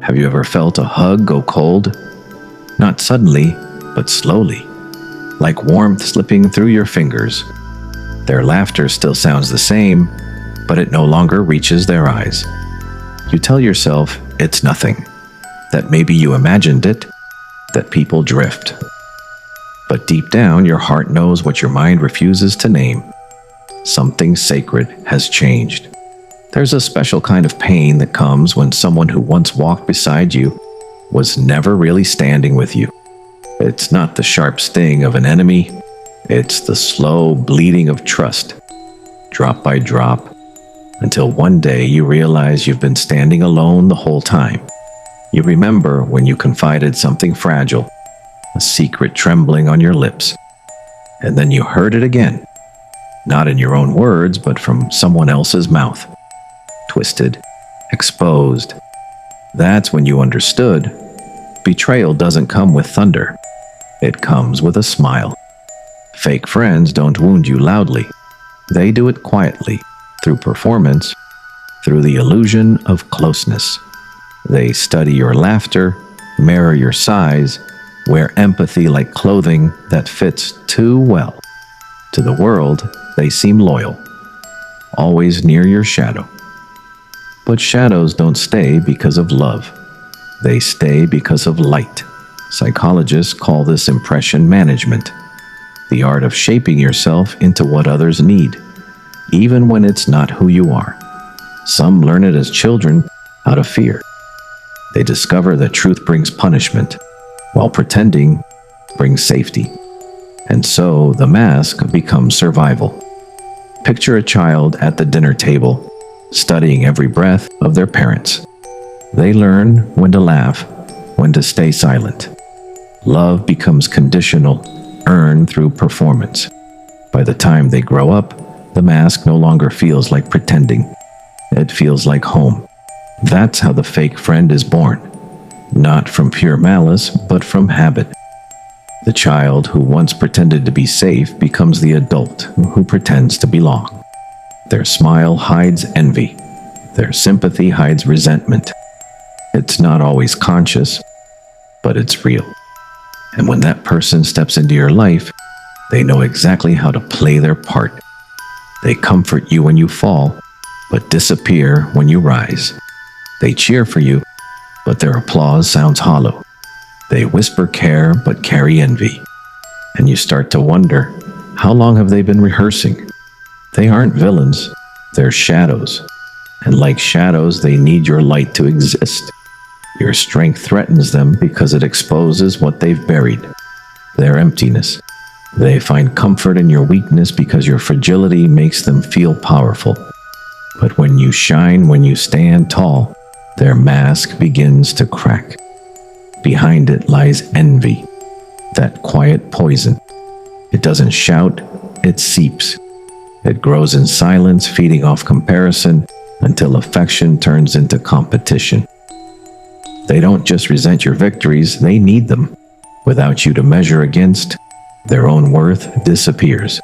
Have you ever felt a hug go cold? Not suddenly, but slowly, like warmth slipping through your fingers. Their laughter still sounds the same, but it no longer reaches their eyes. You tell yourself it's nothing, that maybe you imagined it, that people drift. But deep down, your heart knows what your mind refuses to name. Something sacred has changed. There's a special kind of pain that comes when someone who once walked beside you was never really standing with you. It's not the sharp sting of an enemy, it's the slow bleeding of trust, drop by drop, until one day you realize you've been standing alone the whole time. You remember when you confided something fragile, a secret trembling on your lips, and then you heard it again, not in your own words, but from someone else's mouth. Twisted, exposed. That's when you understood. Betrayal doesn't come with thunder. It comes with a smile. Fake friends don't wound you loudly. They do it quietly, through performance, through the illusion of closeness. They study your laughter, mirror your sighs, wear empathy like clothing that fits too well. To the world, they seem loyal, always near your shadow. But shadows don't stay because of love. They stay because of light. Psychologists call this impression management, the art of shaping yourself into what others need, even when it's not who you are. Some learn it as children out of fear. They discover that truth brings punishment, while pretending brings safety. And so the mask becomes survival. Picture a child at the dinner table, studying every breath of their parents. They learn when to laugh, when to stay silent. Love becomes conditional, earned through performance. By the time they grow up, the mask no longer feels like pretending. It feels like home. That's how the fake friend is born. Not from pure malice, but from habit. The child who once pretended to be safe becomes the adult who pretends to belong. Their smile hides envy. Their sympathy hides resentment. It's not always conscious, but it's real. And when that person steps into your life, they know exactly how to play their part. They comfort you when you fall, but disappear when you rise. They cheer for you, but their applause sounds hollow. They whisper care, but carry envy. And you start to wonder, how long have they been rehearsing? They aren't villains, they're shadows. And like shadows, they need your light to exist. Your strength threatens them because it exposes what they've buried, their emptiness. They find comfort in your weakness because your fragility makes them feel powerful. But when you shine, when you stand tall, their mask begins to crack. Behind it lies envy, that quiet poison. It doesn't shout, it seeps. It grows in silence, feeding off comparison, until affection turns into competition. They don't just resent your victories, they need them. Without you to measure against, their own worth disappears.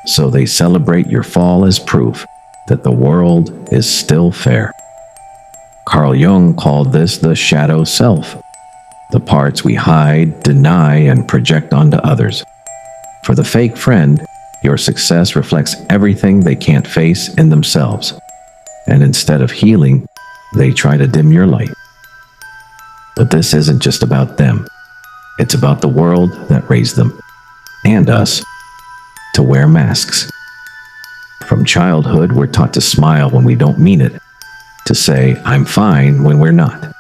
So they celebrate your fall as proof that the world is still fair. Carl Jung called this the shadow self, the parts we hide, deny, and project onto others. For the fake friend, your success reflects everything they can't face in themselves. And instead of healing, they try to dim your light. But this isn't just about them. It's about the world that raised them, and us, to wear masks. From childhood, we're taught to smile when we don't mean it, to say, "I'm fine," when we're not.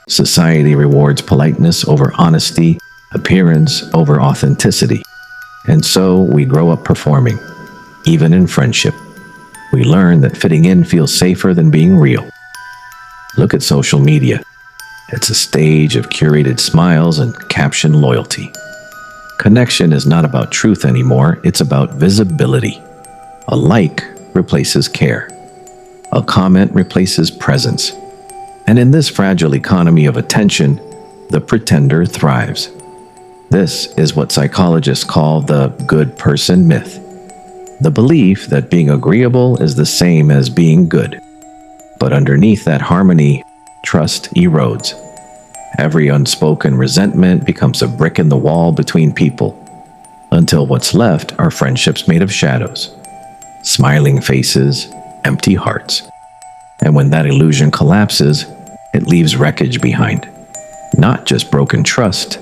Society rewards politeness over honesty, appearance over authenticity. And so we grow up performing, even in friendship. We learn that fitting in feels safer than being real. Look at social media. It's a stage of curated smiles and captioned loyalty. Connection is not about truth anymore, it's about visibility. A like replaces care. A comment replaces presence. And in this fragile economy of attention, the pretender thrives. This is what psychologists call the good person myth. The belief that being agreeable is the same as being good. But underneath that harmony, trust erodes. Every unspoken resentment becomes a brick in the wall between people, until what's left are friendships made of shadows, smiling faces, empty hearts. And when that illusion collapses, it leaves wreckage behind. Not just broken trust,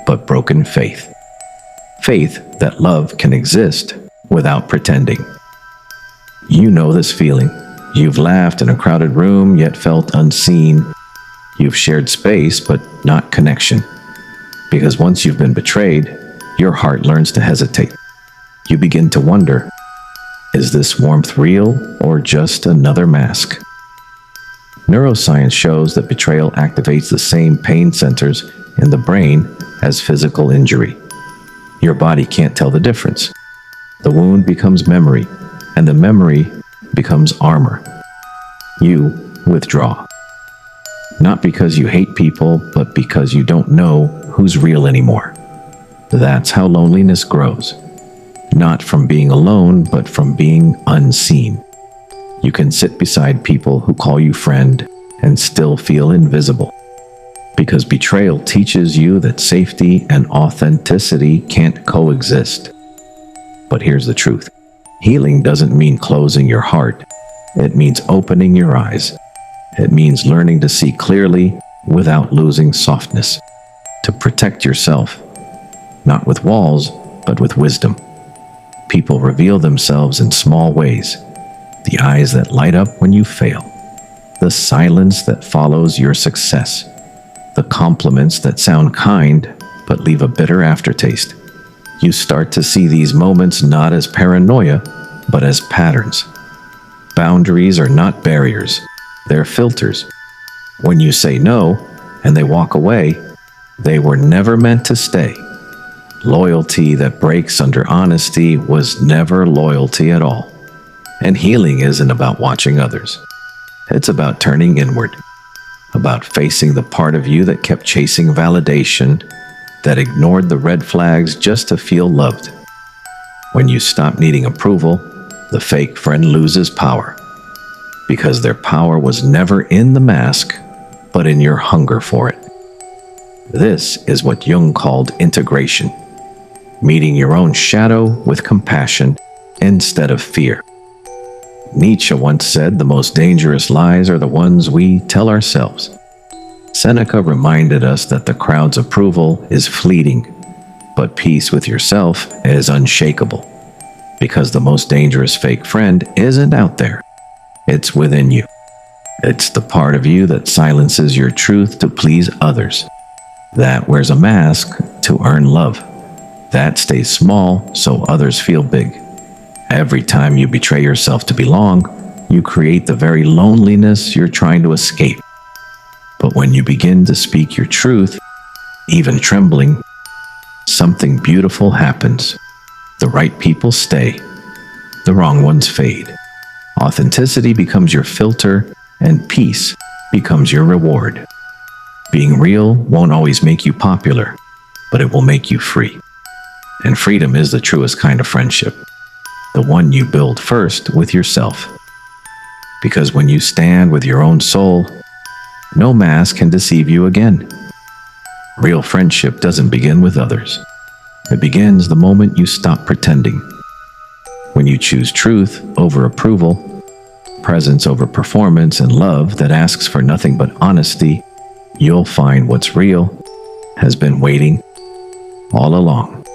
but broken faith. Faith that love can exist without pretending. You know this feeling. You've laughed in a crowded room, yet felt unseen. You've shared space, but not connection. Because once you've been betrayed, your heart learns to hesitate. You begin to wonder, is this warmth real or just another mask? Neuroscience shows that betrayal activates the same pain centers in the brain as physical injury. Your body can't tell the difference. The wound becomes memory, and the memory becomes armor. You withdraw. Not because you hate people, but because you don't know who's real anymore. That's how loneliness grows. Not from being alone, but from being unseen. You can sit beside people who call you friend and still feel invisible. Because betrayal teaches you that safety and authenticity can't coexist. But here's the truth. Healing doesn't mean closing your heart. It means opening your eyes. It means learning to see clearly without losing softness. To protect yourself, not with walls, but with wisdom. People reveal themselves in small ways. The eyes that light up when you fail. The silence that follows your success. The compliments that sound kind, but leave a bitter aftertaste. You start to see these moments not as paranoia, but as patterns. Boundaries are not barriers, they're filters. When you say no, and they walk away, they were never meant to stay. Loyalty that breaks under honesty was never loyalty at all. And healing isn't about watching others. It's about turning inward. About facing the part of you that kept chasing validation, that ignored the red flags just to feel loved. When you stop needing approval, the fake friend loses power. Because their power was never in the mask, but in your hunger for it. This is what Jung called integration. Meeting your own shadow with compassion instead of fear. Nietzsche once said the most dangerous lies are the ones we tell ourselves. Seneca reminded us that the crowd's approval is fleeting, but peace with yourself is unshakable. Because the most dangerous fake friend isn't out there. It's within you. It's the part of you that silences your truth to please others. That wears a mask to earn love. That stays small so others feel big. Every time you betray yourself to belong, you create the very loneliness you're trying to escape. But when you begin to speak your truth, even trembling, something beautiful happens. The right people stay. The wrong ones fade. Authenticity becomes your filter, and peace becomes your reward. Being real won't always make you popular, but it will make you free. And freedom is the truest kind of friendship. The one you build first with yourself. Because when you stand with your own soul, no mask can deceive you again. Real friendship doesn't begin with others. It begins the moment you stop pretending. When you choose truth over approval, presence over performance, and love that asks for nothing but honesty, you'll find what's real has been waiting all along.